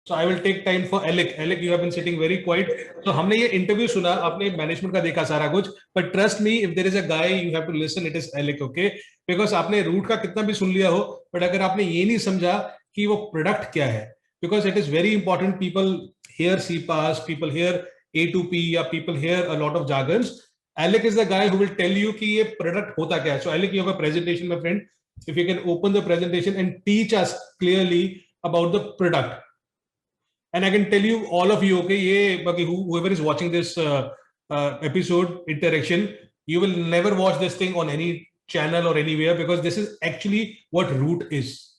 So I will take time for Alec. Alec, you have been sitting very quiet. So हमने ये interview सुना, आपने management का देखा सारा कुछ. But trust me, if there is a guy you have to listen, it is Alec, okay? Because आपने root का कितना भी सुन लिया हो, but अगर आपने ये नहीं समझा कि वो product क्या है, because it is very important. People hear CPaaS, people hear A2P, या people hear a lot of jargons. Alec is the guy who will tell you कि ये product होता क्या है. So Alec, you have a presentation, my friend. If you can open the presentation and teach us clearly about the product. And I can tell you, all of you, okay, whoever is watching this episode, Interaction, you will never watch this thing on any channel or anywhere, because this is actually what Root is.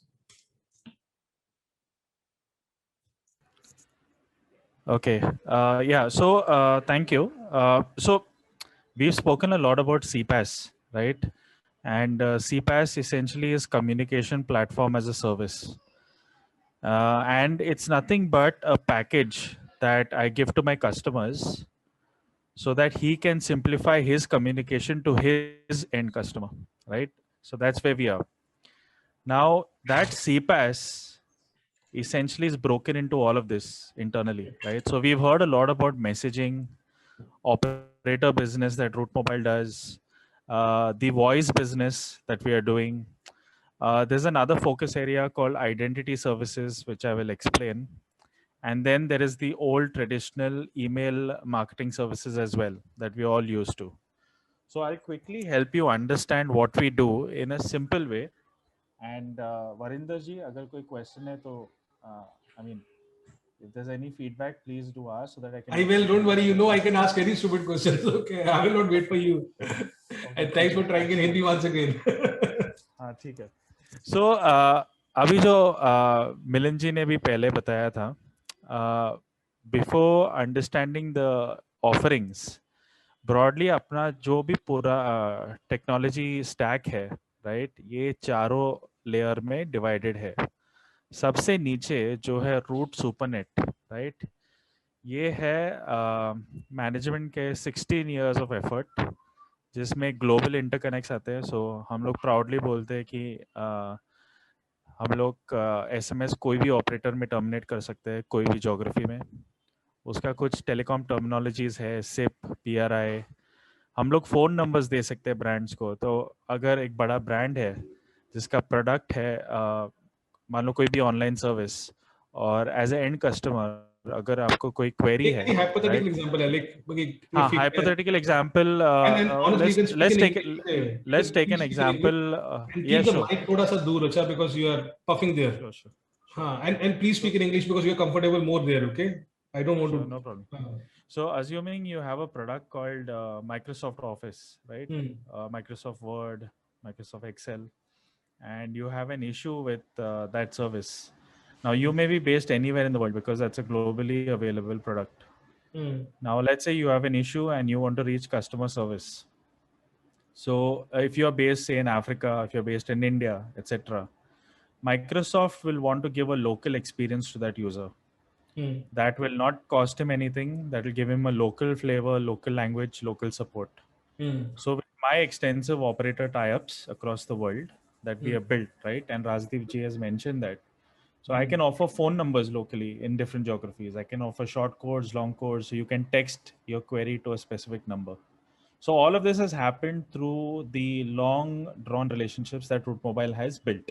Okay. Yeah. So thank you. So we've spoken a lot about CPaaS, right? And CPaaS essentially is communication platform as a service. And it's nothing but a package that I give to my customers so that he can simplify his communication to his end customer, right? So that's where we are. Now, that CPaaS essentially is broken into all of this internally, right? So we've heard a lot about messaging, operator business that Root Mobile does, the voice business that we are doing. There's another focus area called identity services, which I will explain. And then there is the old traditional email marketing services as well that we all used to. So I'll quickly help you understand what we do in a simple way. And Varinder ji, agar koi question hai to, I mean, if there's any feedback, please do ask so that I can. I will, don't worry. You know, I can ask any stupid questions. Okay, I will not wait for you. And thanks for trying in Hindi once again. हाँ ठीक है. So अभी जो मिलन जी ने भी पहले बताया था, before understanding the offerings, broadly अपना जो भी पूरा technology stack है, right? ये चारों layer में divided है. सबसे नीचे जो है रूट सुपरनेट, राइट? ये है मैनेजमेंट के 16 years ऑफ एफर्ट, जिसमें ग्लोबल इंटरकनेक्ट्स आते हैं. सो हम लोग प्राउडली बोलते हैं कि हम लोग एसएमएस कोई भी ऑपरेटर में टर्मिनेट कर सकते हैं, कोई भी ज्योग्राफी में. उसका कुछ टेलीकॉम टर्मिनोलॉजीज है, सिप, पीआरआई. हम लोग फ़ोन नंबर्स दे सकते हैं ब्रांड्स को. तो अगर एक बड़ा ब्रांड है जिसका प्रोडक्ट है, मान लो कोई भी ऑनलाइन सर्विस, और एज ए एंड कस्टमर अगर आपको कोई क्वेरी है, hypothetical example है, like हाँ, hypothetical example. Let's take an example. Keep the mic थोड़ा सा दूर, अच्छा, because you are puffing there. Sure. हाँ, and please speak in English because you are comfortable more there. Okay, I don't want to. No problem. So assuming you have a product called Microsoft Office, right? Microsoft Word, Microsoft Excel, and you have an issue with that service. Now you may be based anywhere in the world because that's a globally available product. Now let's say you have an issue and you want to reach customer service. So if you are based, say, in Africa, if you're based in India, etc., Microsoft will want to give a local experience to that user. That will not cost him anything. That will give him a local flavor, local language, local support. So with my extensive operator tie-ups across the world that we have built, right? And Rajdeep ji has mentioned that. So I can offer phone numbers locally in different geographies. I can offer short codes, long codes, so you can text your query to a specific number. So all of this has happened through the long drawn relationships that Root Mobile has built.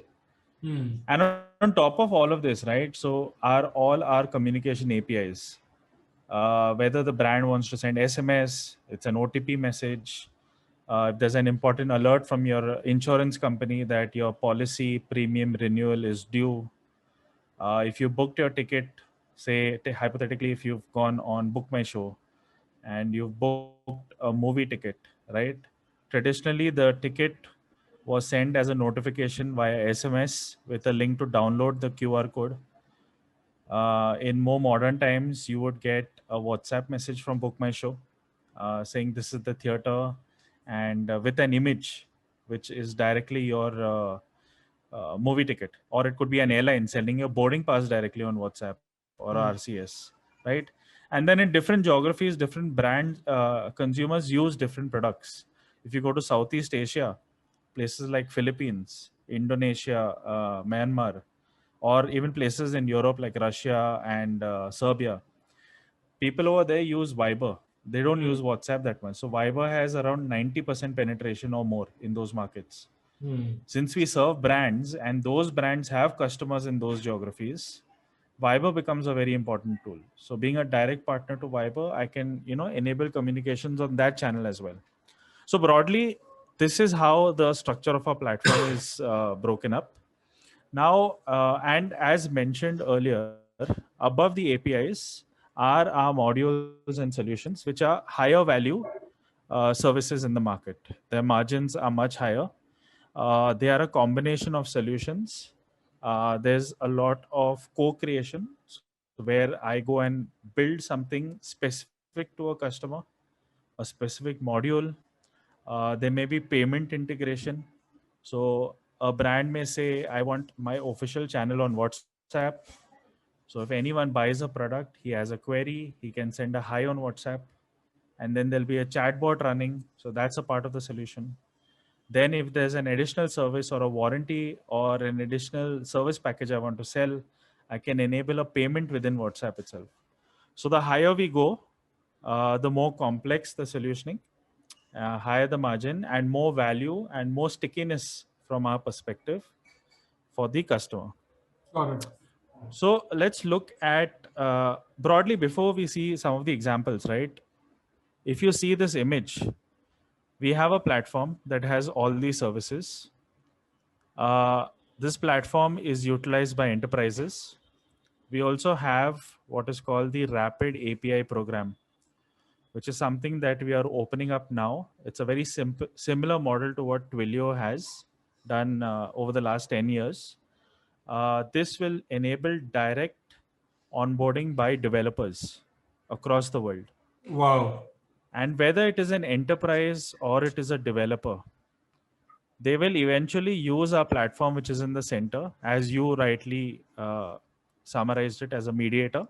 And on top of all of this, right, so all our communication APIs, whether the brand wants to send SMS, it's an OTP message, if there's an important alert from your insurance company that your policy premium renewal is due, if you booked your ticket, say hypothetically, if you've gone on Book My Show and you've booked a movie ticket, right? Traditionally, the ticket was sent as a notification via SMS with a link to download the QR code. In more modern times, you would get a WhatsApp message from Book My Show saying this is the theater, and with an image, which is directly your movie ticket. Or it could be an airline sending your boarding pass directly on WhatsApp or RCS, right? And then in different geographies, different brand consumers use different products. If you go to Southeast Asia, places like Philippines, Indonesia, Myanmar, or even places in Europe like Russia and Serbia, people over there use Viber. They don't use WhatsApp that much. So Viber has around 90% penetration or more in those markets. Since we serve brands and those brands have customers in those geographies, Viber becomes a very important tool. So being a direct partner to Viber, I can, enable communications on that channel as well. So broadly, this is how the structure of our platform is broken up. Now, and as mentioned earlier, above the APIs are our modules and solutions, which are higher value services in the market. Their margins are much higher. They are a combination of solutions. There's a lot of co-creation where I go and build something specific to a customer, a specific module. There may be payment integration. So a brand may say, I want my official channel on WhatsApp. So if anyone buys a product, he has a query, he can send a hi on WhatsApp, and then there'll be a chatbot running. So that's a part of the solution. Then if there's an additional service or a warranty or an additional service package I want to sell, I can enable a payment within WhatsApp itself. So the higher we go, the more complex the solutioning, higher the margin, and more value and more stickiness from our perspective for the customer. Got it. So let's look at broadly before we see some of the examples, right? If you see this image, we have a platform that has all these services. This platform is utilized by enterprises. We also have what is called the Rapid API program, which is something that we are opening up now. It's a very similar model to what Twilio has done over the last 10 years. This will enable direct onboarding by developers across the world. Wow. And whether it is an enterprise or it is a developer, they will eventually use our platform, which is in the center, as you rightly summarized it, as a mediator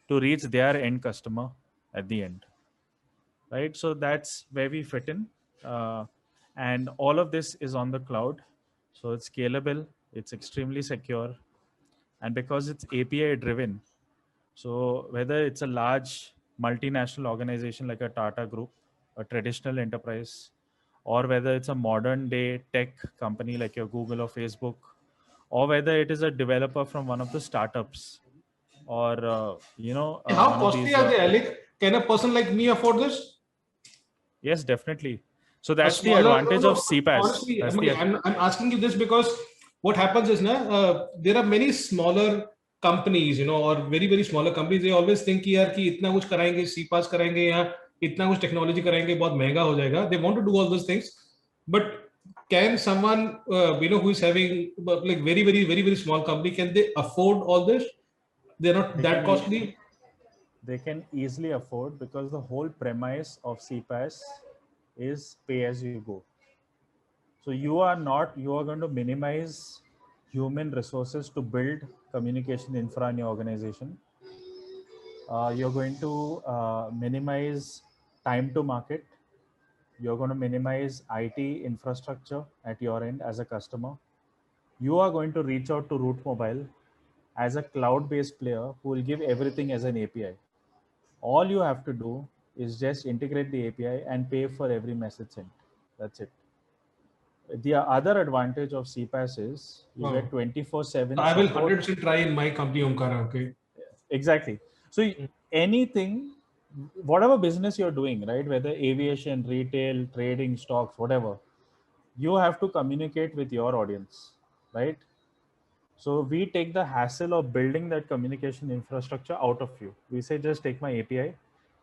to reach their end customer at the end. Right? So that's where we fit in. And all of this is on the cloud. So it's scalable, it's extremely secure. And because it's API driven, so whether it's a large multinational organization like a Tata Group, a traditional enterprise, or whether it's a modern day tech company like your Google or Facebook, or whether it is a developer from one of the startups, or how costly are they, Alec? Can a person like me afford this? Yes, definitely. So that's the advantage of CPaaS. Honestly, I'm asking you this because what happens is there are many smaller companies, or very very smaller companies. They always think कि यार कि इतना कुछ कराएंगे, CPaaS कराएंगे या इतना कुछ technology कराएंगे, बहुत महंगा हो जाएगा. They want to do all those things, but can someone who is having like very very very very small company, can they afford all this? They're not that costly. They can easily afford, because the whole premise of CPaaS is pay as you go. So you are going to minimize human resources to build communication infra in your organization. You're going to minimize time to market. You're going to minimize IT infrastructure at your end as a customer. You are going to reach out to Route Mobile as a cloud-based player who will give everything as an API. All you have to do is just integrate the API and pay for every message sent. That's it. The other advantage of CPaaS is you get 24/7. I will 100% try in my company, Omkara. Okay. Exactly. So anything, whatever business you're doing, right? Whether aviation, retail, trading, stocks, whatever, you have to communicate with your audience, right? So we take the hassle of building that communication infrastructure out of you. We say, just take my API.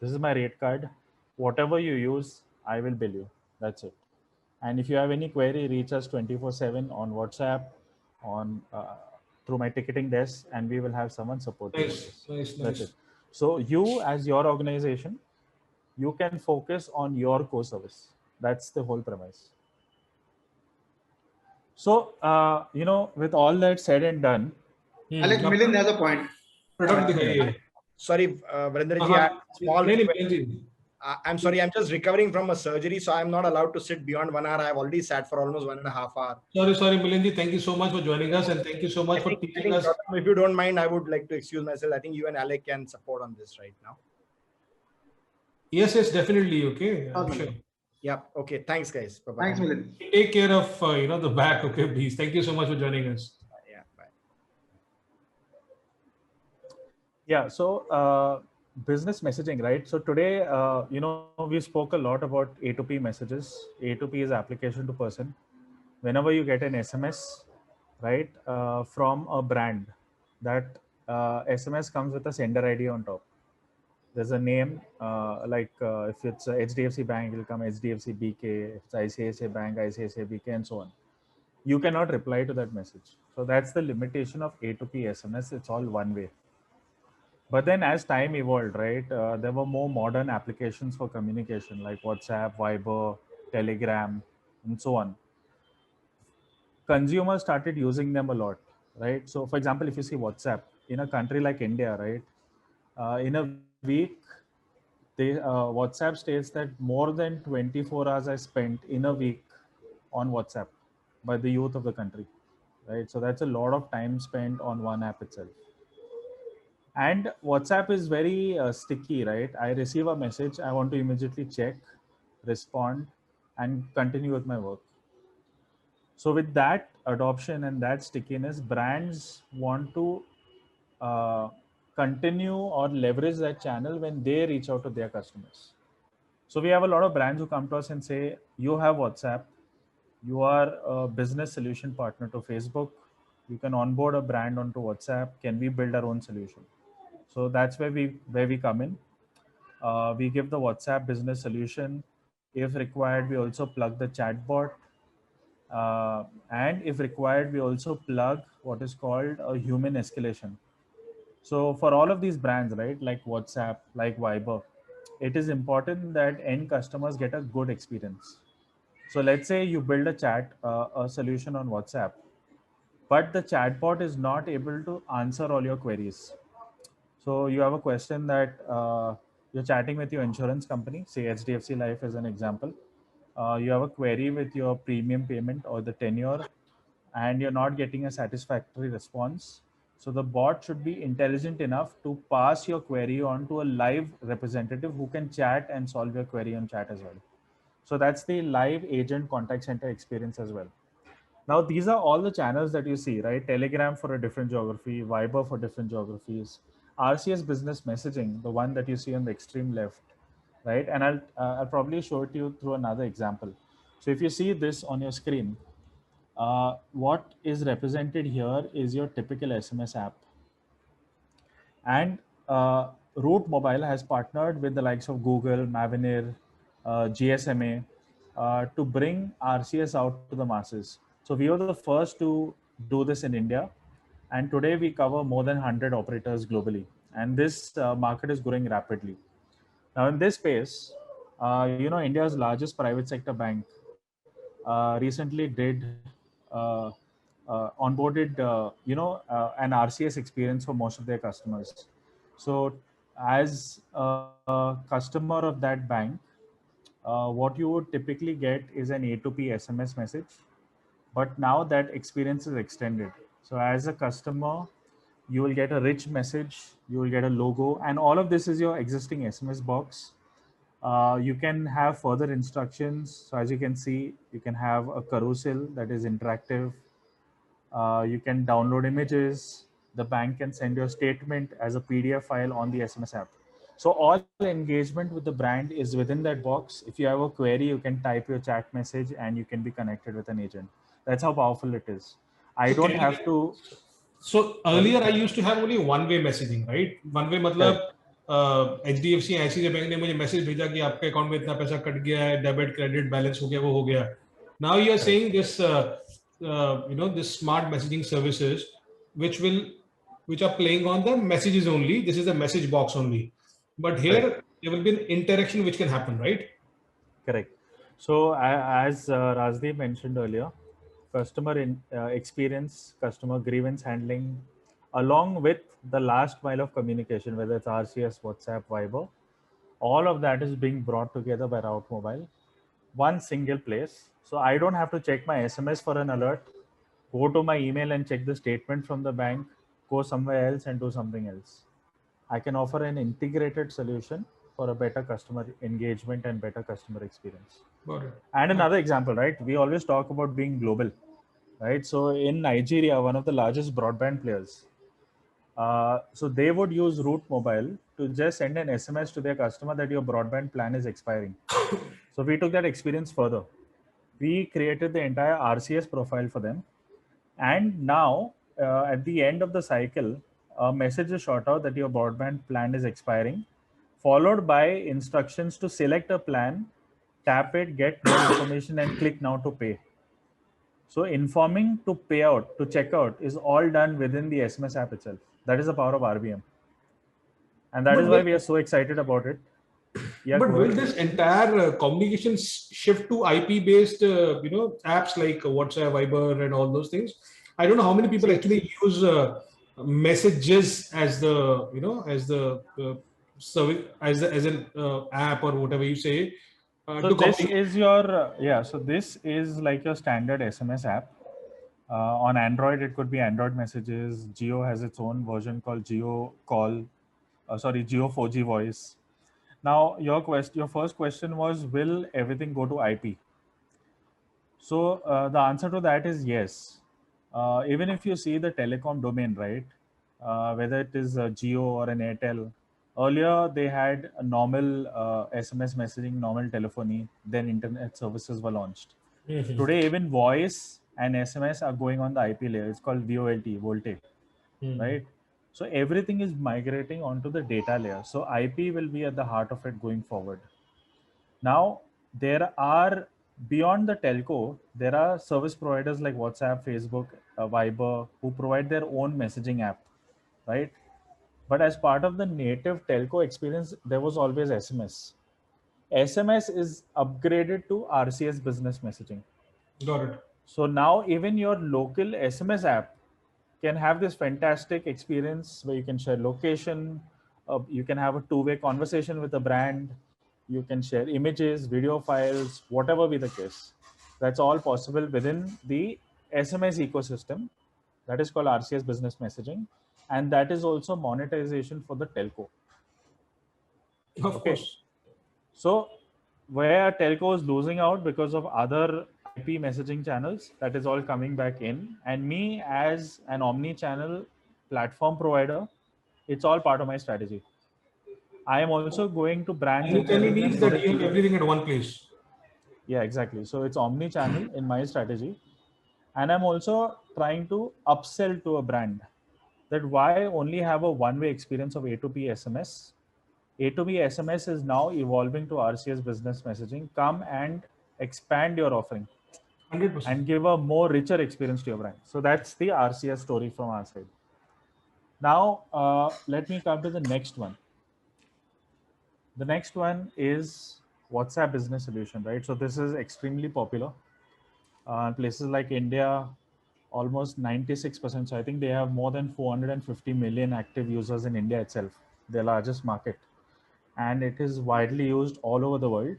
This is my rate card. Whatever you use, I will bill you. That's it. And if you have any query, reach us 24/7 on WhatsApp, on through my ticketing desk, and we will have someone support you. Nice. That's it. So you, as your organization, you can focus on your core service. That's the whole premise. So, with all that said and done, Alec, Milind has a point. Sorry, Virender ji, small I'm sorry, I'm just recovering from a surgery, so I'm not allowed to sit beyond 1 hour. I've already sat for almost 1.5 hours. Sorry, Milind ji. Thank you so much for joining us, and thank you so much for teaching us. Gautam, if you don't mind, I would like to excuse myself. I think you and Alec can support on this right now. Yes, definitely. Okay. I'm sure. Yeah. Okay. Thanks, guys. Bye-bye. Thanks, Milind. Take care of the back. Okay, please. Thank you so much for joining us. Yeah. Bye. Yeah. So business messaging, right? So today, we spoke a lot about A2P messages. A2P is application to person. Whenever you get an SMS, right, from a brand, that SMS comes with a sender ID on top. There's a name, if it's HDFC Bank, it'll come HDFC BK. If it's ICICI Bank, ICICI BK, and so on. You cannot reply to that message. So that's the limitation of A2P SMS. It's all one way. But then as time evolved, right, there were more modern applications for communication like WhatsApp, Viber, Telegram, and so on. Consumers started using them a lot, right? So for example, if you see WhatsApp in a country like India, right, in a week, WhatsApp states that more than 24 hours are spent in a week on WhatsApp by the youth of the country, right? So that's a lot of time spent on one app itself. And WhatsApp is very sticky, right? I receive a message, I want to immediately check, respond, and continue with my work. So with that adoption and that stickiness, brands want to continue or leverage that channel when they reach out to their customers. So we have a lot of brands who come to us and say, you have WhatsApp, you are a business solution partner to Facebook, you can onboard a brand onto WhatsApp, can we build our own solution? So that's where we come in. We give the WhatsApp business solution. If required, we also plug the chatbot. And if required, we also plug what is called a human escalation. So for all of these brands, right, like WhatsApp, like Viber, it is important that end customers get a good experience. So let's say you build a solution on WhatsApp, but the chatbot is not able to answer all your queries. So you have a question that you're chatting with your insurance company, say HDFC Life as an example. You have a query with your premium payment or the tenure, and you're not getting a satisfactory response. So the bot should be intelligent enough to pass your query on to a live representative who can chat and solve your query on chat as well. So that's the live agent contact center experience as well. Now, these are all the channels that you see, right? Telegram for a different geography, Viber for different geographies, RCS business messaging, the one that you see on the extreme left, right? And I'll probably show it to you through another example. So if you see this on your screen, what is represented here is your typical SMS app. And Root Mobile has partnered with the likes of Google, Mavenir, GSMA to bring RCS out to the masses. So we were the first to do this in India. And today we cover more than 100 operators globally. And this market is growing rapidly. Now in this space, India's largest private sector bank recently did onboarded, an RCS experience for most of their customers. So as a customer of that bank, what you would typically get is an A2P SMS message, but now that experience is extended. So as a customer, you will get a rich message, you will get a logo, and all of this is your existing SMS box. You can have further instructions. So as you can see, you can have a carousel that is interactive. You can download images. The bank can send you a statement as a PDF file on the SMS app. So all engagement with the brand is within that box. If you have a query, you can type your chat message and you can be connected with an agent. That's how powerful it is. I don't have to. So earlier I used to have only one-way messaging, right? One-way मतलब HDFC ICICI bank ने मुझे message भेजा कि आपके account में इतना पैसा cut गया है, डेबिट क्रेडिट बैलेंस हो गया, वो हो गया. Now you are saying this, this smart messaging services, which are playing on the messages only. This is the message box only. But here there will be an interaction which can happen, right? Correct. So as Rajdeep mentioned earlier, customer experience, customer grievance handling, along with the last mile of communication, whether it's RCS, WhatsApp, Viber, All of that is being brought together by Route Mobile, one single place. So I don't have to check my SMS for an alert, go to my email and check the statement from the bank, go somewhere else and do something else. I can offer an integrated solution for a better customer engagement and better customer experience. Got it. And another example, right? We always talk about being global, right? So in Nigeria, one of the largest broadband players, so they would use Route Mobile to just send an SMS to their customer that your broadband plan is expiring. So we took that experience further. We created the entire RCS profile for them. And now, at the end of the cycle, a message is shot out that your broadband plan is expiring, followed by instructions to select a plan, tap it, get more information, and click now to pay. So informing to pay out, to check out is all done within the SMS app itself. That is the power of RBM. And that is why we are so excited about it. Yeah, but will this entire communication shift to IP-based, apps like WhatsApp, Viber, and all those things? I don't know how many people actually use messages as the, as the service, as an app or whatever you say. So this is your So this is like your standard SMS app. On Android, it could be Android Messages. Jio has its own version called Jio Call. Jio 4G Voice. Now, your first question was, will everything go to IP? So the answer to that is yes. Even if you see the telecom domain, right, whether it is a Jio or an Airtel, earlier they had a normal SMS messaging, normal telephony, then internet services were launched. Today, even voice and SMS are going on the IP layer. It's called VoLTE, VoLTE, right? So everything is migrating onto the data layer. So IP will be at the heart of it going forward. Now, there are, beyond the telco, there are service providers like WhatsApp, Facebook, Viber, who provide their own messaging app, right? But as part of the native telco experience, there was always SMS. SMS is upgraded to RCS business messaging. Got it. So now even your local SMS app can have this fantastic experience where you can share location, you can have a two-way conversation with a brand, you can share images, video files, whatever be the case. That's all possible within the SMS ecosystem. That is called RCS business messaging. And that is also monetization for the telco. Of course. So where telco is losing out because of other IP messaging channels, that is all coming back in. And me as an omni-channel platform provider, it's all part of my strategy. I am also going to brands. Omni-channel means that you have everything at one place. Yeah, exactly. So it's omni-channel in my strategy. And I'm also trying to upsell to a brand that why only have a one-way experience of A2P SMS. A2P SMS is now evolving to RCS business messaging. Come and expand your offering 100%. and give a more richer experience to your brand. So that's the RCS story from our side. Now, let me come to the next one. The next one is WhatsApp Business Solution, right? So this is extremely popular. Places like India, almost 96%. So I think they have more than 450 million active users in India itself, their largest market. And it is widely used all over the world,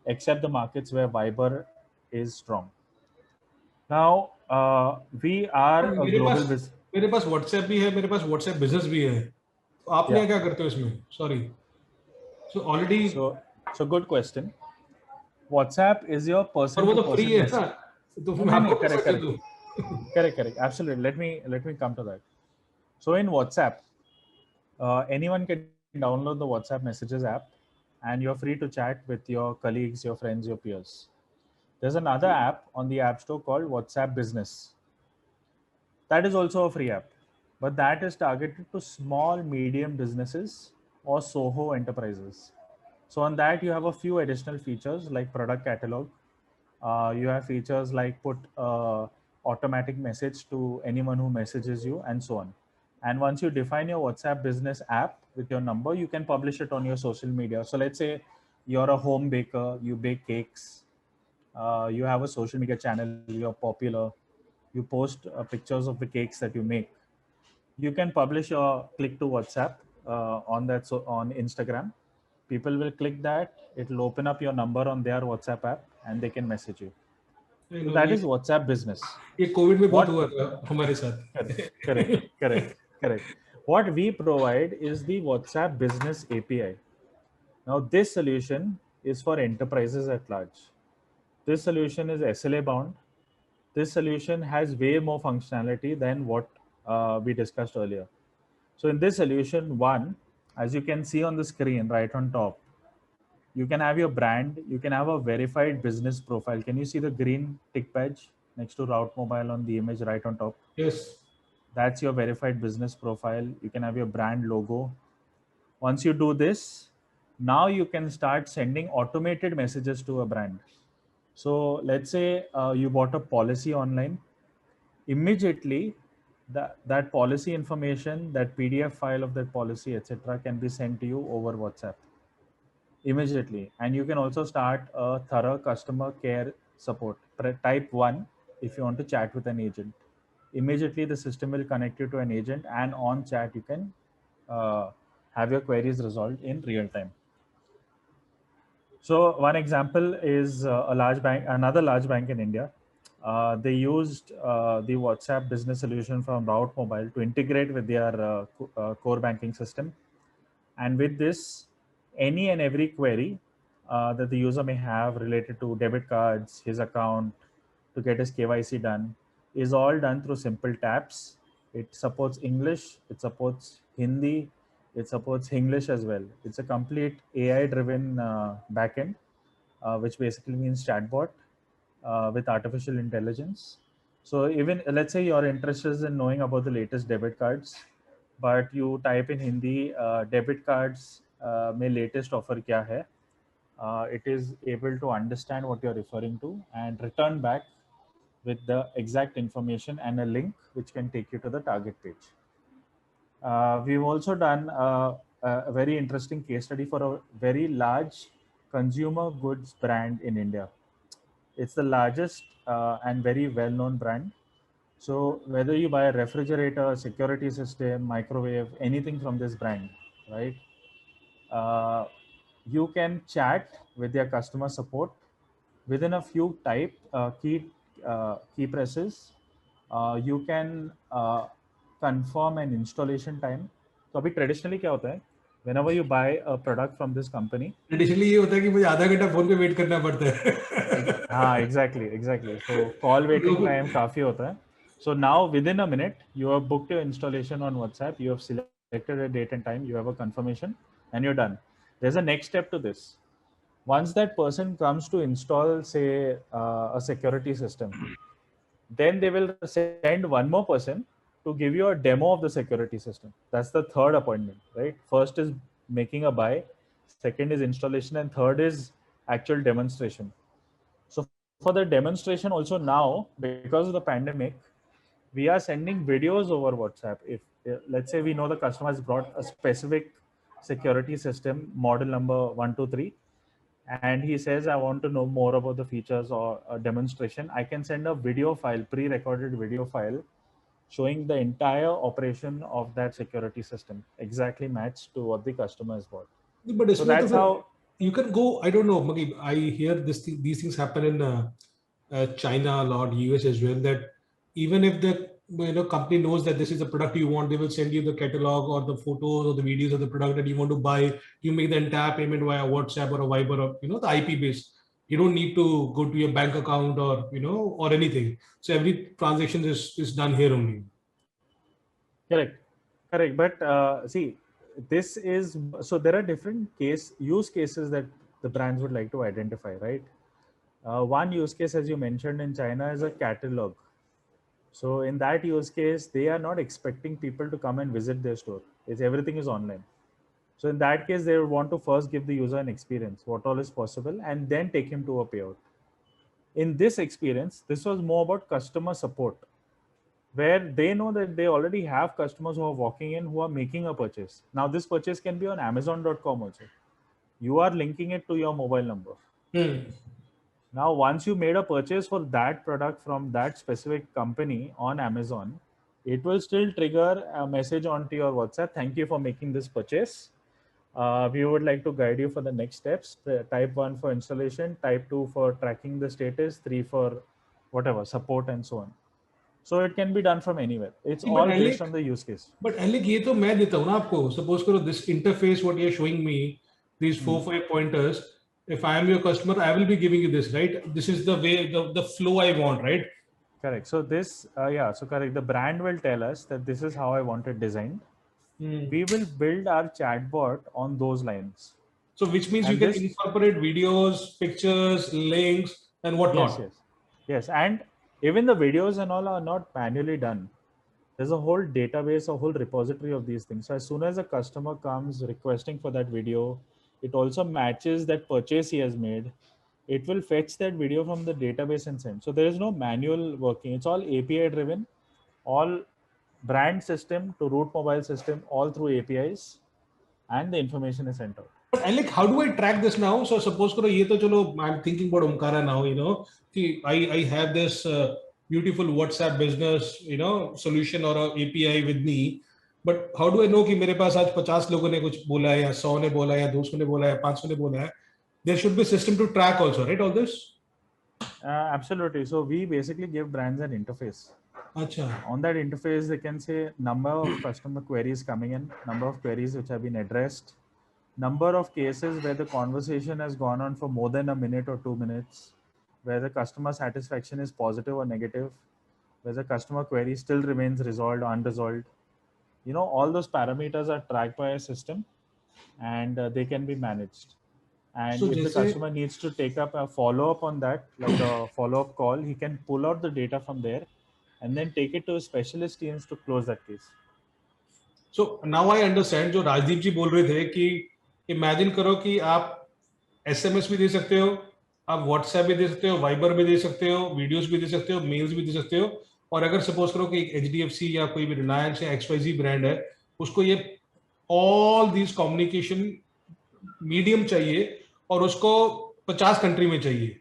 except the markets where Viber is strong. Now, we are a global business. मेरे पास WhatsApp भी है, मेरे पास WhatsApp Business भी है. आपने क्या करते हो इसमें? Sorry. So already. So good question. WhatsApp is your person. और वो तो free है ना? तो correct. Absolutely. Let me come to that. So in WhatsApp, anyone can download the WhatsApp Messages app, and you're free to chat with your colleagues, your friends, your peers. There's another app on the App Store called WhatsApp Business. That is also a free app, but that is targeted to small, medium businesses or SOHO enterprises. So on that, you have a few additional features like product catalog. You have features like put automatic message to anyone who messages you and so on. And once you define your WhatsApp Business app with your number, you can publish it on your social media. So let's say you're a home baker, you bake cakes, you have a social media channel, you're popular, you post pictures of the cakes that you make. You can publish your click to WhatsApp on Instagram, People will click that, it will open up your number on their WhatsApp app and they can message you. So that is WhatsApp business. ये Covid में बहुत What- हुआ था हमारे साथ. Correct. What we provide is the WhatsApp Business API. Now, this solution is for enterprises at large. This solution is SLA bound. This solution has way more functionality than what we discussed earlier. So in this solution, one, as you can see on the screen right on top, you can have your brand, you can have a verified business profile. Can you see the green tick badge next to Route Mobile on the image right on top? Yes. That's your verified business profile. You can have your brand logo. Once you do this, now you can start sending automated messages to a brand. So let's say you bought a policy online. Immediately, that policy information, that PDF file of that policy, etc., can be sent to you over WhatsApp immediately. And you can also start a thorough customer care support. Type 1 if you want to chat with an agent. Immediately, the system will connect you to an agent, and on chat, you can have your queries resolved in real time. So one example is a large bank, another large bank in India. They used the WhatsApp business solution from Route Mobile to integrate with their core banking system. And with this, any and every query that the user may have related to debit cards, his account, to get his KYC done, is all done through simple taps. It supports English, it supports Hindi, it supports English as well. It's a complete AI-driven backend, which basically means chatbot with artificial intelligence. So even let's say you're interested in knowing about the latest debit cards, but you type in Hindi, debit cards mein latest offer kya hai? It is able to understand what you're referring to and return back with the exact information and a link which can take you to the target page. We've also done a very interesting case study for a very large consumer goods brand in India. It's the largest and very well-known brand. So whether you buy a refrigerator, security system, microwave, anything from this brand, right? You can chat with their customer support within a few key presses. You can confirm an installation time. So अभी traditionally क्या होता है? Whenever you buy a product from this company, traditionally ये होता है कि मुझे आधा घंटा फोन पे वेट करना पड़ता है. हाँ, exactly. So call waiting time काफी होता है. So now within a minute, you have booked your installation on WhatsApp. You have selected a date and time. You have a confirmation, and you're done. There's a next step to this. Once that person comes to install, say, a security system, then they will send one more person to give you a demo of the security system. That's the third appointment, right? First is making a buy, second is installation, and third is actual demonstration. So for the demonstration also now, because of the pandemic, we are sending videos over WhatsApp. If let's say we know the customer has brought a specific security system, model number 123, and he says, I want to know more about the features or a demonstration, I can send a video file, pre-recorded video file, showing the entire operation of that security system, exactly matched to what the customer has bought. But so that's how you can go. I don't know, Maggie, I hear these things happen in China a lot, US as well, that even if the company knows that this is the product you want, they will send you the catalog or the photos or the videos of the product that you want to buy. You make the entire payment via WhatsApp or a Viber or the IP based. You don't need to go to your bank account or or anything. So every transaction is done here only. Correct. But see, this is so there are different use cases that the brands would like to identify, right? One use case, as you mentioned in China, is a catalog. So in that use case, they are not expecting people to come and visit their store. Everything is online. So in that case, they would want to first give the user an experience, what all is possible, and then take him to a payout. In this experience, this was more about customer support, where they know that they already have customers who are walking in, who are making a purchase. Now, this purchase can be on Amazon.com also. You are linking it to your mobile number. Now, once you made a purchase for that product from that specific company on Amazon, it will still trigger a message onto your WhatsApp. Thank you for making this purchase. We would like to guide you for the next steps. Type 1 for installation, type 2 for tracking the status, 3 for whatever, support and so on. So it can be done from anywhere. It's all based on the use case. But Alec, ये तो मैं देता हूँ ना आपको. Suppose करो this interface what you're showing me, these 4-5 pointers. If I am your customer, I will be giving you this, right? This is the way, the flow I want, right? Correct. So this, yeah, so correct. The brand will tell us that this is how I want it designed. We will build our chatbot on those lines. So which means you can incorporate videos, pictures, links, and whatnot. Yes. And even the videos and all are not manually done. There's a whole database, a whole repository of these things. So as soon as a customer comes requesting for that video, it also matches that purchase he has made. It will fetch that video from the database and send. So there is no manual working. It's all API driven, all brand system to root mobile system, all through APIs, and the information is sent out. But Alec, how do I track this now? So suppose karo ye to chalo, I'm thinking about Omkara now, you know, I have this beautiful WhatsApp business, you know, solution or a API with me. But how do I know कि मेरे पास आज 50 लोगों ने कुछ बोला है या 100 ने बोला है या 200 ने बोला है 500 ने बोला है? There should be a system to track also, right? All this? Absolutely. So we basically give brands an interface. Achha. On that interface, they can say number of customer queries coming in, number of queries which have been addressed, number of cases where the conversation has gone on for more than a minute or 2 minutes, where the customer satisfaction is positive or negative, where the customer query still remains resolved or unresolved. You know, all those parameters are tracked by a system and they can be managed. And so if the customer needs to take up a follow-up on that, like a follow-up call, he can pull out the data from there and then take it to specialist teams to close that case. So now I understand. जो राजदीप जी बोल रहे थे कि imagine करो कि आप SMS भी दे सकते हो, आप WhatsApp भी दे सकते हो, Viber भी दे सकते हो, videos भी दे सकते हो, mails भी दे सकते हो, और अगर suppose करो कि एक HDFC या कोई भी Reliance या XYZ brand है, उसको ये all these communication medium चाहिए और उसको 50 country में चाहिए.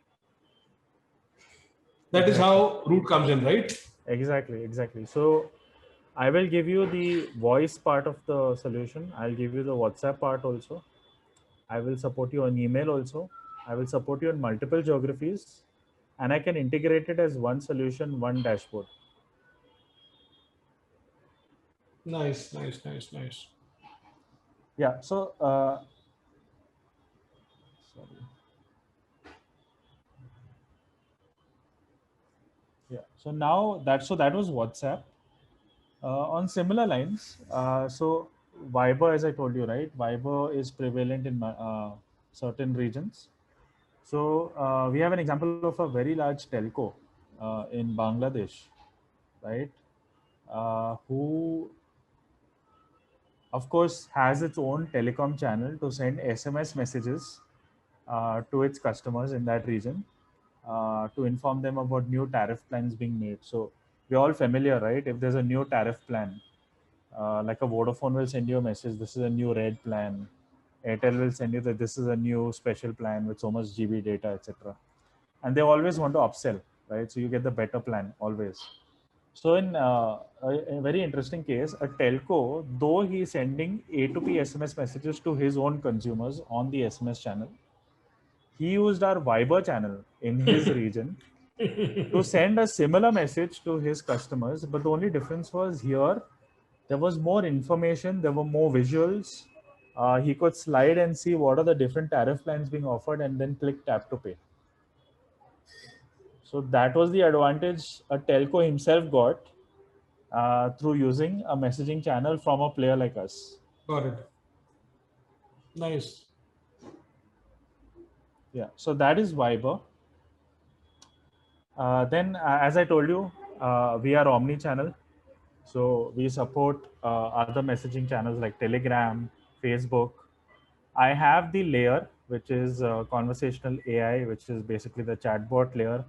That is how Root comes in, right? Exactly. So I will give you the voice part of the solution. I'll give you the WhatsApp part also. I will support you on email also. I will support you in multiple geographies, and I can integrate it as one solution, one dashboard. Nice. Yeah. So, sorry. Yeah. So now that was WhatsApp. On similar lines, so Viber, as I told you, right? Viber is prevalent in certain regions. So we have an example of a very large telco in Bangladesh, right? Who, of course, has its own telecom channel to send SMS messages to its customers in that region to inform them about new tariff plans being made. So we're all familiar, right? If there's a new tariff plan, like a Vodafone will send you a message, this is a new red plan. Airtel will send you that this is a new special plan with so much GB data, etc. And they always want to upsell, right? So you get the better plan always. So in a very interesting case, a telco, though he is sending A2P SMS messages to his own consumers on the SMS channel, he used our Viber channel in his region to send a similar message to his customers. But the only difference was here, there was more information, there were more visuals. He could slide and see what are the different tariff plans being offered and then click tap to pay. So that was the advantage a telco himself got through using a messaging channel from a player like us. Got it. Nice. Yeah, so that is Viber. Then, as I told you, we are omni-channel. So we support other messaging channels like Telegram, Facebook. I have the layer, which is conversational AI, which is basically the chatbot layer.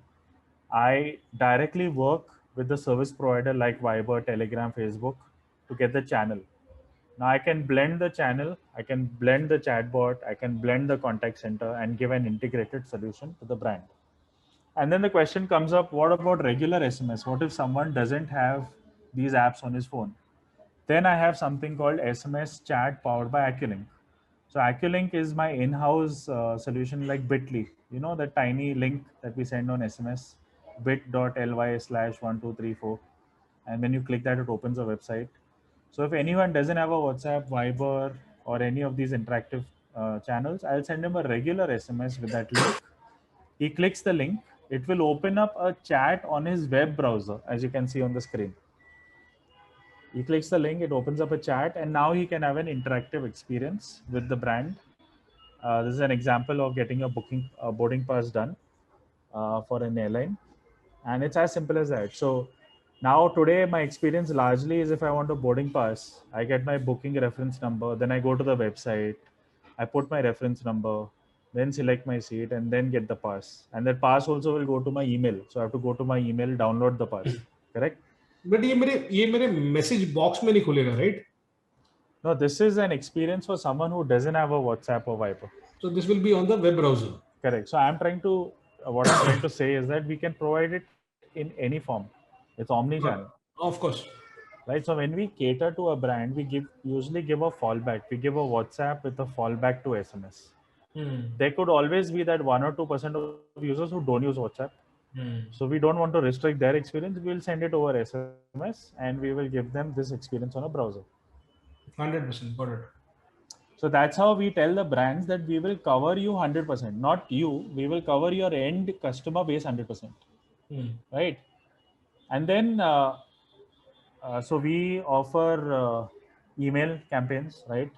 I directly work with the service provider like Viber, Telegram, Facebook to get the channel. Now I can blend the channel, I can blend the chatbot, I can blend the contact center and give an integrated solution to the brand. And then the question comes up, what about regular SMS? What if someone doesn't have these apps on his phone? Then I have something called SMS chat powered by Acculink. So AccuLink is my in-house solution like Bitly. You know, the tiny link that we send on SMS, bit.ly/1234. And when you click that, it opens a website. So if anyone doesn't have a WhatsApp, Viber, or any of these interactive channels, I'll send him a regular SMS with that link. He clicks the link. It will open up a chat on his web browser, as you can see on the screen. He clicks the link, it opens up a chat, and now he can have an interactive experience with the brand. This is an example of getting a boarding pass done for an airline, and it's as simple as that. So now today my experience largely is if I want a boarding pass, I get my booking reference number, then I go to the website, I put my reference number, then select my seat, and then get the pass. And that pass also will go to my email. So I have to go to my email, download the pass. Correct? But ये मेरे message box में नहीं खुलेगा, right? No, this is an experience for someone who doesn't have a WhatsApp or Viber. So this will be on the web browser. Correct. So what I'm trying to say is that we can provide it in any form. It's omni-channel. Of course. Right. So when we cater to a brand, we usually give a fallback. We give a WhatsApp with a fallback to SMS. There could always be that 1 or 2% of users who don't use WhatsApp. So we don't want to restrict their experience. We'll send it over SMS and we will give them this experience on a browser. 100%. Got it. So that's how we tell the brands that we will cover you 100%, not you. We will cover your end customer base 100%. Right. And then, so we offer email campaigns, right?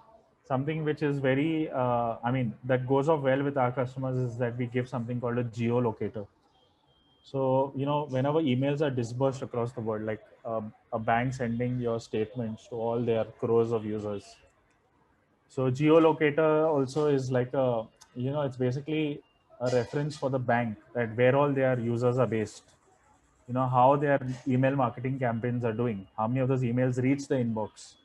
Something which is very, that goes off well with our customers is that we give something called a geolocator. So, whenever emails are disbursed across the world, like a bank sending your statements to all their crores of users. So geolocator also is like it's basically a reference for the bank that where all their users are based. How their email marketing campaigns are doing, how many of those emails reach the inbox,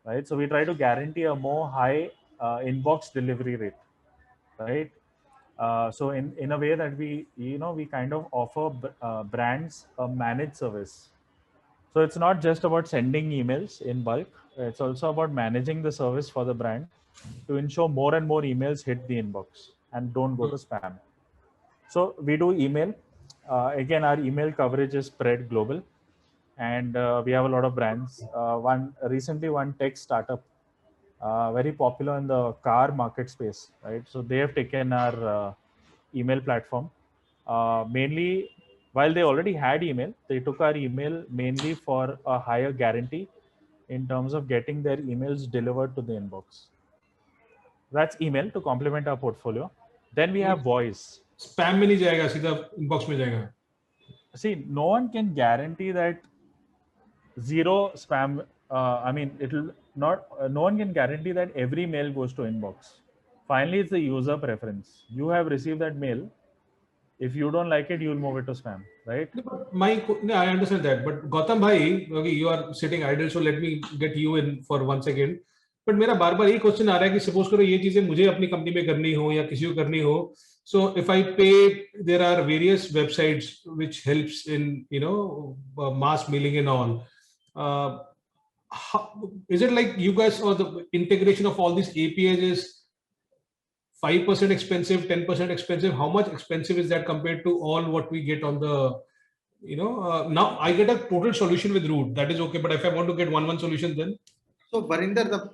right? So we try to guarantee a more high inbox delivery rate, right? So in a way that we kind of offer brands a managed service. So it's not just about sending emails in bulk. It's also about managing the service for the brand to ensure more and more emails hit the inbox and don't go to spam. So we do email. Again, our email coverage is spread global, and we have a lot of brands. One tech startup, very popular in the car market space, right? So they have taken our email platform mainly. While they already had email, they took our email mainly for a higher guarantee in terms of getting their emails delivered to the inbox. That's email to complement our portfolio. Then we have voice. Spam में नहीं जाएगा, सीधा inbox में जाएगा. See, no one can guarantee that zero spam. It'll not. No one can guarantee that every mail goes to inbox. Finally, it's the user preference. You have received that mail. If you don't like it, you'll move it to spam, right? I understand that, but Gautam bhai, okay, you are sitting idle, so let me get you in for 1 second. But मेरा बार-बार यही question आ रहा है कि suppose करो ये चीजें मुझे अपनी कंपनी में करनी हो या किसी को करनी हो, so if I pay, there are various websites which helps in mass mailing and all. Is it like you guys or the integration of all these APIs is 5% expensive, 10% expensive? How much expensive is that compared to all what we get on the, now I get a total solution with Root. That is okay. But if I want to get one solution, then? So Varinder, the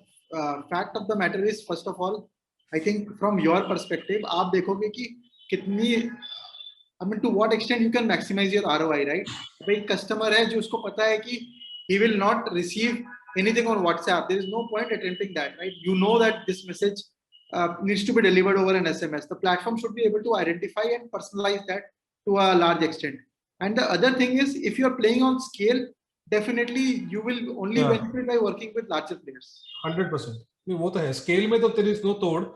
fact of the matter is, first of all, I think from your perspective, आप देखोगे कि कितनी, to what extent you can maximize your ROI, right? भाई customer है जो उसको पता है कि he will not receive anything on WhatsApp. There is no point attempting that, right? You know that this message needs to be delivered over an SMS. The platform should be able to identify and personalize that to a large extent. And the other thing is, if you are playing on scale, definitely you will only benefit by working with larger players. 100%. वो तो है. Scale में तो there is no तोड़.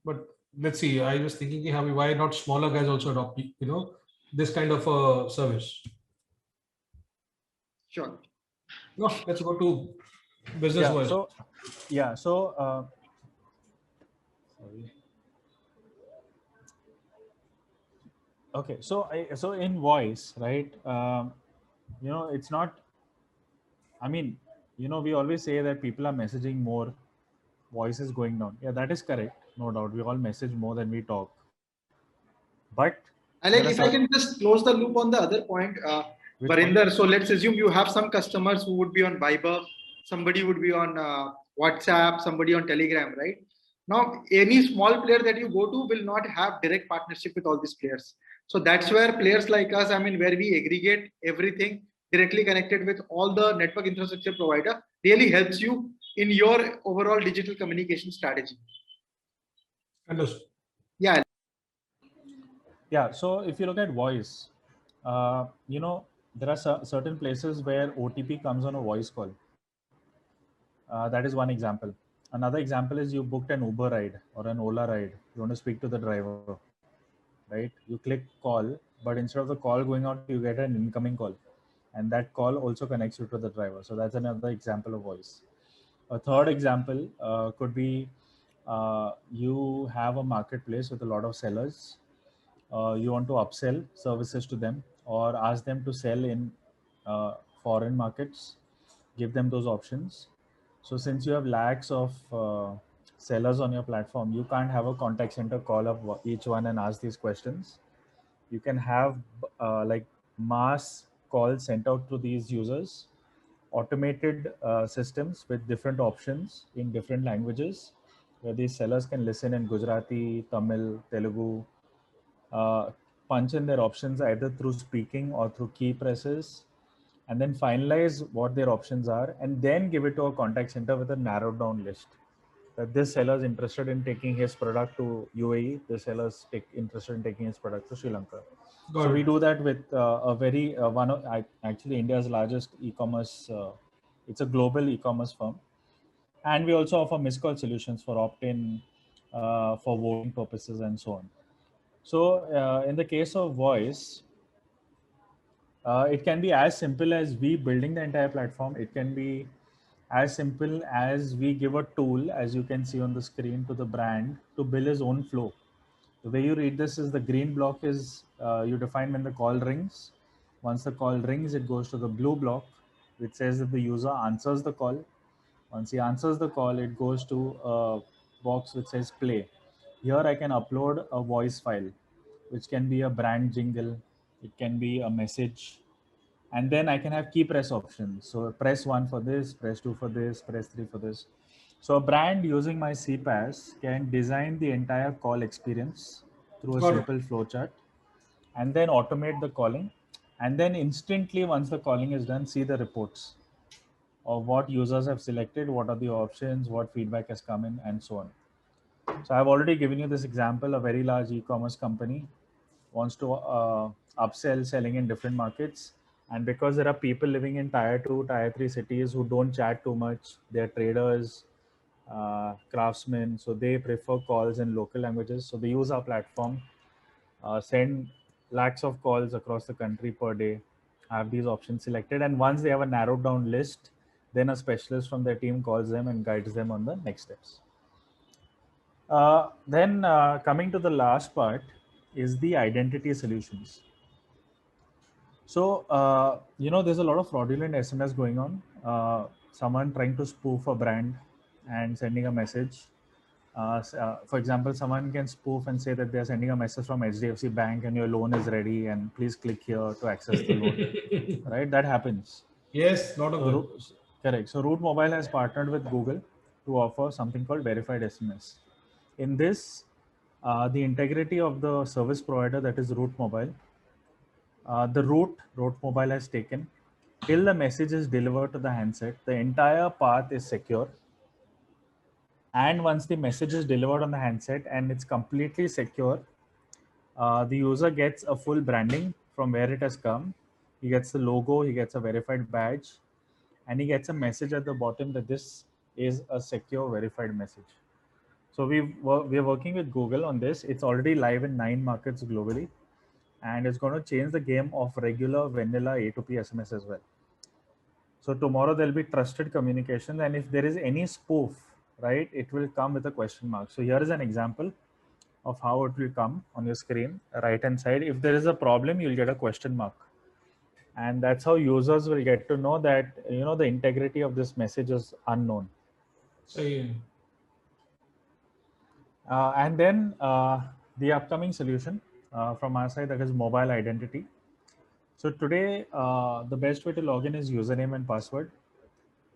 But let's see. I was thinking why not smaller guys also adopt this kind of service. Sure. No, let's go to business voice. Okay, so in voice, right? It's not. We always say that people are messaging more voice is going down. Yeah, that is correct. No doubt. We all message more than we talk. But Alec, if I can just close the loop on the other point, Barinder, so let's assume you have some customers who would be on Viber, somebody would be on WhatsApp, somebody on Telegram, right? Now, any small player that you go to will not have direct partnership with all these players. So that's where players like us, I mean, where we aggregate everything directly connected with all the network infrastructure provider, really helps you in your overall digital communication strategy. Understood. Yeah. Yeah. So if you look at voice, you know, there are certain places where OTP comes on a voice call. That is one example. Another example is you booked an Uber ride or an Ola ride. You want to speak to the driver, right? You click call, but instead of the call going out, you get an incoming call. And that call also connects you to the driver. So that's another example of voice. A third example could be you have a marketplace with a lot of sellers. You want to upsell services to them or ask them to sell in foreign markets, give them those options. So since you have lakhs of sellers on your platform, you can't have a contact center call up each one and ask these questions. You can have like mass calls sent out to these users, automated systems with different options in different languages, where these sellers can listen in Gujarati, Tamil, Telugu, uh, punch in their options either through speaking or through key presses, and then finalize what their options are, and then give it to a contact center with a narrowed down list. That this seller is interested in taking his product to UAE, this seller is interested in taking his product to Sri Lanka. So we do that with a very actually India's largest e-commerce. It's a global e-commerce firm, and we also offer missed call solutions for opt-in, for voting purposes, and so on. So in the case of voice, it can be as simple as we building the entire platform. It can be as simple as we give a tool, as you can see on the screen, to the brand to build his own flow. The way you read this is the green block is you define when the call rings. Once the call rings, it goes to the blue block, which says that the user answers the call. Once he answers the call, it goes to a box which says play. Here I can upload a voice file, which can be a brand jingle, it can be a message, and then I can have key press options. So press 1 for this, press 2 for this, press 3 for this. So a brand using my CPaaS can design the entire call experience through a simple flowchart, and then automate the calling, and then instantly once the calling is done, see the reports of what users have selected, what are the options, what feedback has come in, and so on. So I've already given you this example. A very large e-commerce company wants to upsell, selling in different markets. And because there are people living in tier 2, tier 3 cities who don't chat too much, they're traders, craftsmen, so they prefer calls in local languages. So they use our platform, send lakhs of calls across the country per day, have these options selected. And once they have a narrowed down list, then a specialist from their team calls them and guides them on the next steps. Then coming to the last part is the identity solutions. So, you know, there's a lot of fraudulent SMS going on. Someone trying to spoof a brand and sending a message. For example, someone can spoof and say that they're sending a message from HDFC Bank and your loan is ready and please click here to access the loan. Right? That happens. Yes, not of them. Correct. So Root Mobile has partnered with Google to offer something called verified SMS. In this, the integrity of the service provider, that is Root Mobile, the route Root Mobile has taken till the message is delivered to the handset, the entire path is secure. And once the message is delivered on the handset and it's completely secure, the user gets a full branding from where it has come. He gets the logo, he gets a verified badge, and he gets a message at the bottom that this is a secure verified message. So we are working with Google on this. It's already live in 9 markets globally, and it's going to change the game of regular vanilla A2P SMS as well. So tomorrow there'll be trusted communication, and if there is any spoof, right, it will come with a question mark. So here is an example of how it will come on your screen, right hand side. If there is a problem, you'll get a question mark. And that's how users will get to know that, you know, the integrity of this message is unknown. So, yeah. And then the upcoming solution from our side, that is mobile identity. So today, the best way to log in is username and password.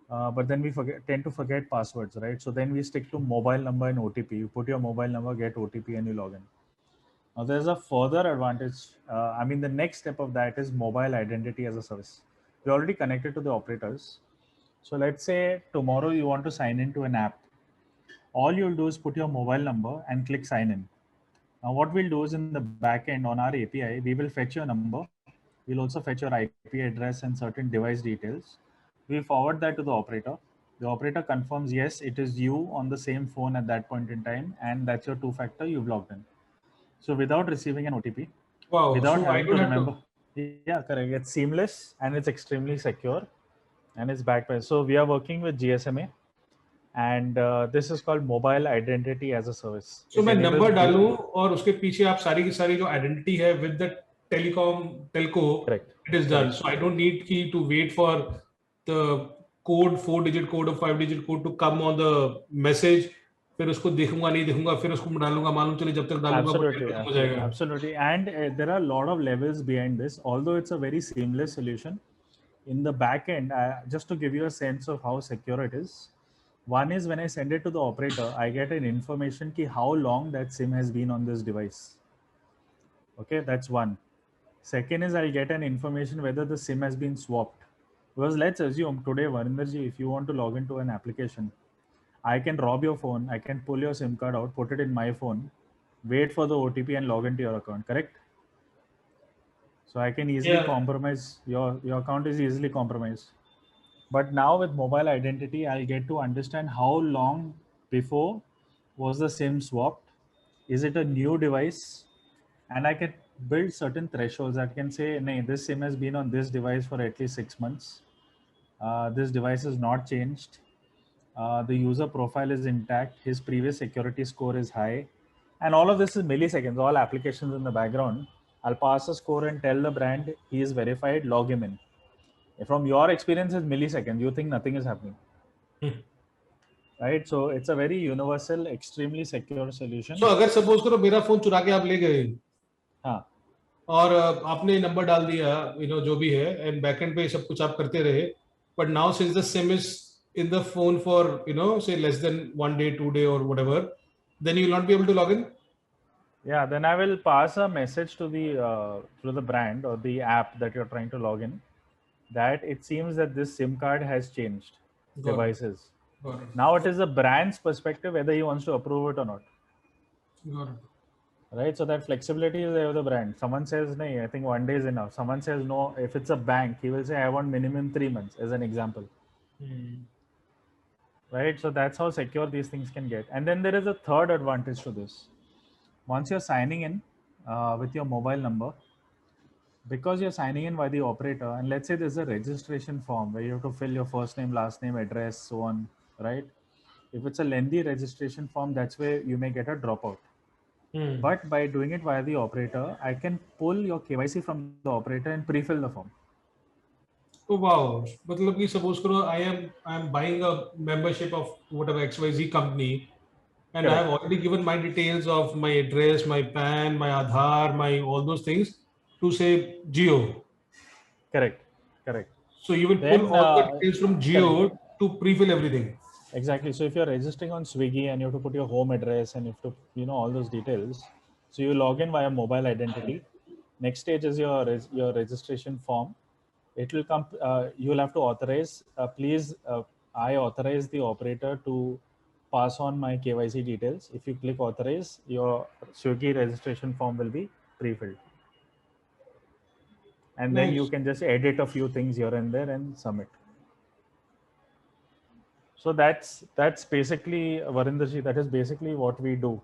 But then we tend to forget passwords, right? So then we stick to mobile number and OTP. You put your mobile number, get OTP, and you log in. Now there's a further advantage. I mean, the next step of that is mobile identity as a service. You're already connected to the operators. So let's say tomorrow you want to sign into an app. All you'll do is put your mobile number and click sign in. Now what we'll do is in the backend on our API, we will fetch your number. We'll also fetch your IP address and certain device details. We forward that to the operator. The operator confirms, yes, it is you on the same phone at that point in time, and that's your two-factor, you've logged in. So without receiving an OTP, Wow. without So having to remember. Yeah, correct. It's seamless and it's extremely secure and it's backed by. So we are working with GSMA and this is called mobile identity as a service. So मैं number डालूं और उसके पीछे आप सारी की सारी जो identity है with the telco, correct. It is done. So I don't need to wait for the code, 4-digit code or 5-digit code to come on the message. फिर उसको देखूंगा नहीं देखूंगा फिर उसको डालूंगा मालूम चले जब तक डालूंगा absolutely and there are a lot of levels behind this, although it's a very seamless solution in the back end. Just to give you a sense of how secure it is, one is when I send it to the operator, I get an information ki how long that SIM has been on this device. Okay, that's one. Second is I'll get an information whether the SIM has been swapped. Because let's assume today, Varinderji, if you want to log into an application, I can rob your phone, I can pull your SIM card out, put it in my phone, wait for the OTP and log into your account, correct? So I can easily compromise, your account is easily compromised. But now with mobile identity, I'll get to understand how long before was the SIM swapped? Is it a new device? And I can build certain thresholds that can say, nay, this SIM has been on this device for at least 6 months. This device is not changed. The user profile is intact. His previous security score is high. And all of this is milliseconds, all applications in the background. I'll pass a score and tell the brand he is verified, log him in. From your experience, it's milliseconds. You think nothing is happening. Right? So it's a very universal, extremely secure solution. So अगर suppose करो मेरा phone चुरा के आप ले गए, हाँ, और आपने number डाल दिया, जो भी है, and backend पे सब कुछ आप करते रहे, but now since the SIM is in the phone for say less than 1 day, 2 day or whatever, then you will not be able to log in. Yeah, then I will pass a message to the brand or the app that you're trying to log in, that it seems that this SIM card has changed devices. Now it is the brand's perspective whether he wants to approve it or not. Got it. Right, so that flexibility is there with the brand. Someone says, "No, I think 1 day is enough." Someone says, "No." If it's a bank, he will say, "I want minimum 3 months," as an example. Right, so that's how secure these things can get. And then there is a third advantage to this. Once you're signing in with your mobile number, because you're signing in by the operator, and let's say there's a registration form where you have to fill your first name, last name, address, so on, right? If it's a lengthy registration form, that's where you may get a dropout. But by doing it via the operator, I can pull your KYC from the operator and pre-fill the form. Oh wow! मतलब कि suppose करो I am buying a membership of whatever XYZ company, and I have already given my details of my address, my PAN, my Aadhaar, my all those things to say Jio. Correct. So you will pull all the details from Jio to pre-fill everything. Exactly. So if you're registering on Swiggy and you have to put your home address and you have to, all those details. So you log in via mobile identity. Next stage is your registration form. It will come. You will have to authorize. Please, I authorize the operator to pass on my KYC details. If you click authorize, your Swiggy registration form will be pre-filled. And then you can just edit a few things here and there and submit. So that's basically, Varinderji, that is basically what we do.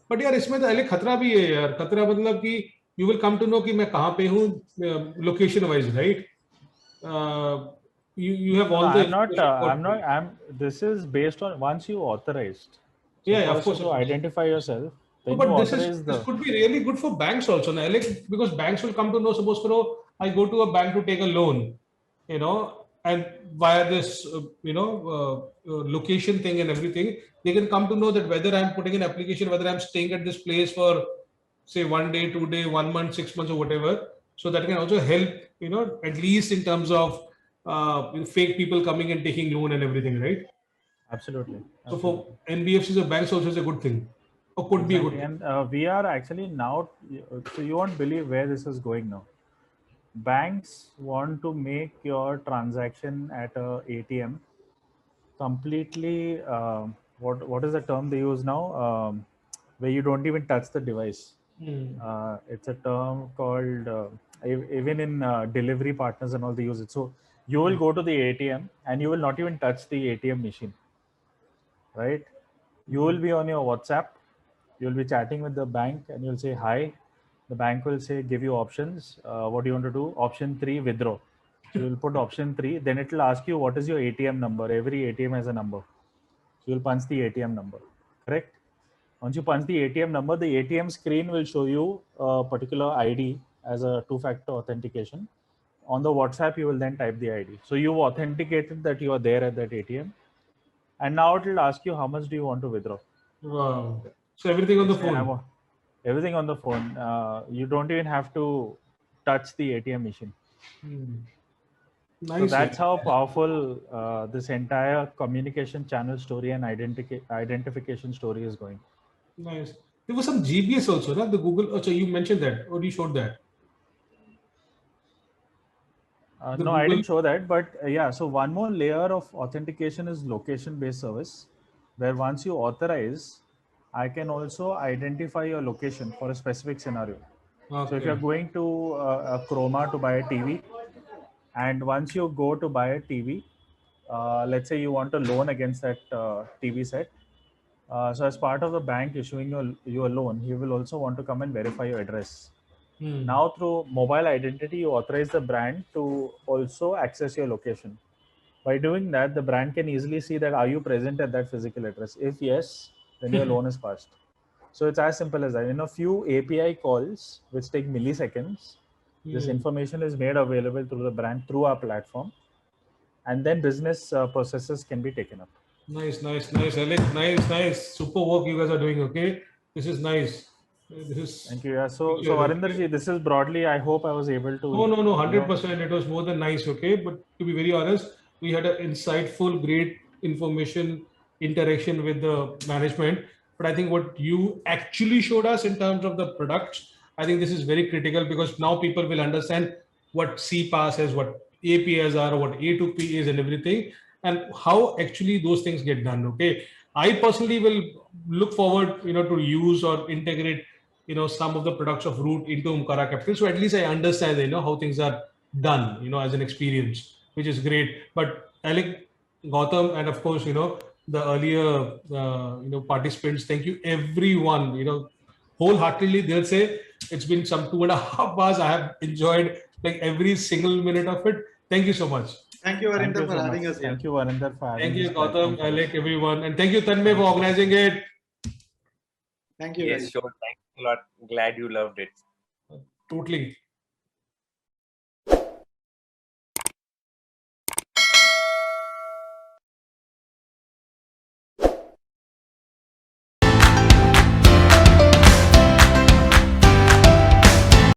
But यार इसमें तो अलग खतरा भी है यार. खतरा मतलब कि you will come to know कि मैं कहाँ पे हूँ location wise, right? You have all the. This is based on once you authorized. So of course. To identify yourself. But this could be really good for banks also, because banks will come to know. Suppose I go to a bank to take a loan, and via this location thing and everything, they can come to know that whether I'm putting an application, whether I'm staying at this place for say 1 day, 2 day, 1 month, 6 months or whatever. So that can also help, at least in terms of fake people coming and taking loan and everything, right? Absolutely. So for NBFCs or banks also is a good thing, or could be a good thing. And we are actually now, so you won't believe where this is going now. Banks want to make your transaction at a ATM completely, what is the term they use now? Where you don't even touch the device. It's a term called, even in delivery partners and all, they use it. So you will go to the ATM and you will not even touch the ATM machine, right? You will be on your WhatsApp, you'll be chatting with the bank and you'll say hi. The bank will say, give you options. What do you want to do? Option 3, withdraw. So you'll put option 3, then it will ask you what is your ATM number. Every ATM has a number. So you'll punch the ATM number, correct? Once you punch the ATM number, the ATM screen will show you a particular ID as a 2-factor authentication. On the WhatsApp, you will then type the ID. So you've authenticated that you are there at that ATM. And now it will ask you how much do you want to withdraw. Wow. So everything on the phone. Everything on the phone. You don't even have to touch the ATM machine. Nice. So that's how powerful this entire communication channel story and identification story is going. Nice. There was some GPS also, right? The Google. Oh, so you mentioned that, or you showed that? No, Google... I didn't show that, but yeah. So one more layer of authentication is location-based service, where once you authorize, I can also identify your location for a specific scenario. Okay. So if you're going to a Chroma to buy a TV, and once you go to buy a TV, let's say you want a loan against that TV set. So as part of the bank issuing you a loan, he will also want to come and verify your address. Now through mobile identity, you authorize the brand to also access your location. By doing that, the brand can easily see that are you present at that physical address? If yes, then your loan is passed. So it's as simple as that. In a few API calls, which take milliseconds, this information is made available to the brand through our platform, and then business processes can be taken up. Nice, Alec. Nice. Super work you guys are doing. Okay, this is nice. Thank you. Yeah. So Varinder-ji, this is broadly. I hope I was able to. No, 100%. It was more than nice. Okay, but to be very honest, we had an insightful, great information interaction with the management. But I think what you actually showed us in terms of the products, I think this is very critical, because now people will understand what CPaaS is, what APIs are, what A2P is, and everything, and how actually those things get done. Okay, I personally will look forward, to use or integrate, some of the products of Root into Umkara Capital. So at least I understand, how things are done, as an experience, which is great. But Alec, Gautam, and of course, the earlier, participants, thank you everyone, wholeheartedly. They'll say it's been some 2.5 hours. I have enjoyed like every single minute of it. Thank you so much. Thank you, Varinder, for having us here. Thank you, Varinder, for having us. Thank you, Gautam, Alec, everyone. And thank you, Tanmay, for organizing it. Thank you. Yes, sure. Thanks a lot. Glad you loved it. Totally.